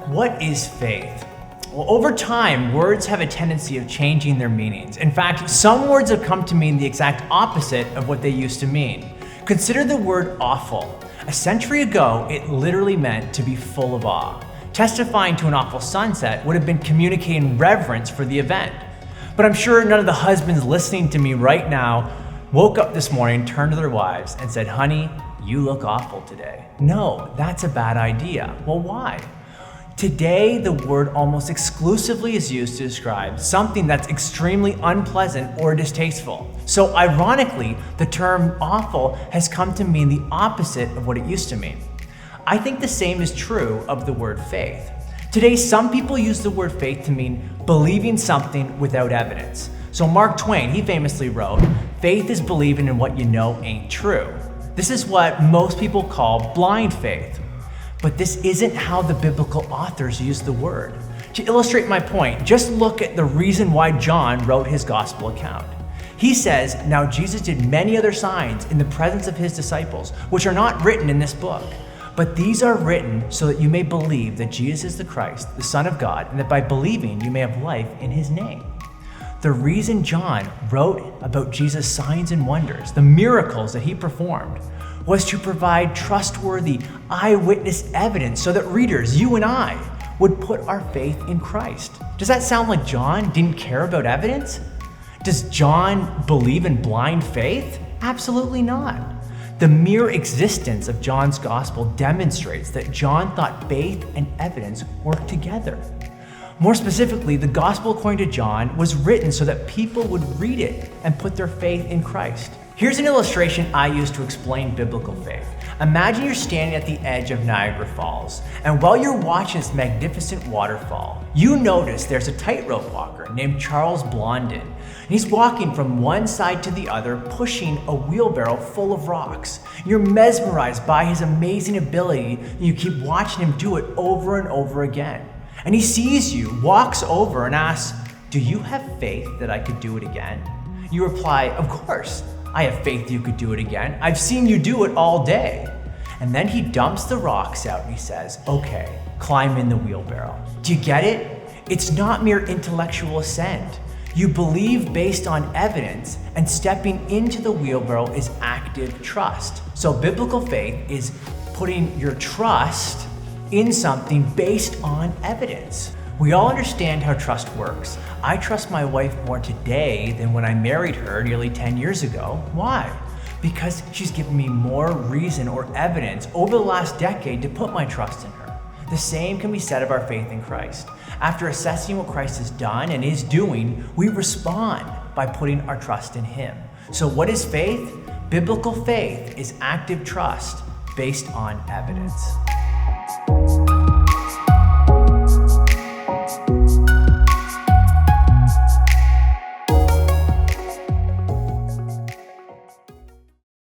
What is faith? Well, over time, words have a tendency of changing their meanings. In fact, some words have come to mean the exact opposite of what they used to mean. Consider the word awful. A century ago, it literally meant to be full of awe. Testifying to an awful sunset would have been communicating reverence for the event. But I'm sure none of the husbands listening to me right now woke up this morning, turned to their wives, and said, "Honey, you look awful today." No, that's a bad idea. Well, why? Today, the word almost exclusively is used to describe something that's extremely unpleasant or distasteful. So ironically, the term awful has come to mean the opposite of what it used to mean. I think the same is true of the word faith. Today, some people use the word faith to mean believing something without evidence. So Mark Twain, he famously wrote, "Faith is believing in what you know ain't true." This is what most people call blind faith. But this isn't how the biblical authors use the word. To illustrate my point, just look at the reason why John wrote his gospel account. He says, "Now Jesus did many other signs in the presence of his disciples, which are not written in this book. But these are written so that you may believe that Jesus is the Christ, the Son of God, and that by believing you may have life in his name." The reason John wrote about Jesus' signs and wonders, the miracles that he performed, was to provide trustworthy eyewitness evidence so that readers, you and I, would put our faith in Christ. Does that sound like John didn't care about evidence? Does John believe in blind faith? Absolutely not. The mere existence of John's gospel demonstrates that John thought faith and evidence work together. More specifically, the gospel according to John was written so that people would read it and put their faith in Christ. Here's an illustration I use to explain biblical faith. Imagine you're standing at the edge of Niagara Falls, and while you're watching this magnificent waterfall, you notice there's a tightrope walker named Charles Blondin. And he's walking from one side to the other, pushing a wheelbarrow full of rocks. You're mesmerized by his amazing ability, and you keep watching him do it over and over again. And he sees you, walks over, and asks, "Do you have faith that I could do it again?" You reply, "Of course. I have faith you could do it again. I've seen you do it all day." And then he dumps the rocks out and he says, "Okay, climb in the wheelbarrow." Do you get it? It's not mere intellectual assent. You believe based on evidence, and stepping into the wheelbarrow is active trust. So biblical faith is putting your trust in something based on evidence. We all understand how trust works. I trust my wife more today than when I married her nearly 10 years ago. Why? Because she's given me more reason or evidence over the last decade to put my trust in her. The same can be said of our faith in Christ. After assessing what Christ has done and is doing, we respond by putting our trust in him. So what is faith? Biblical faith is active trust based on evidence.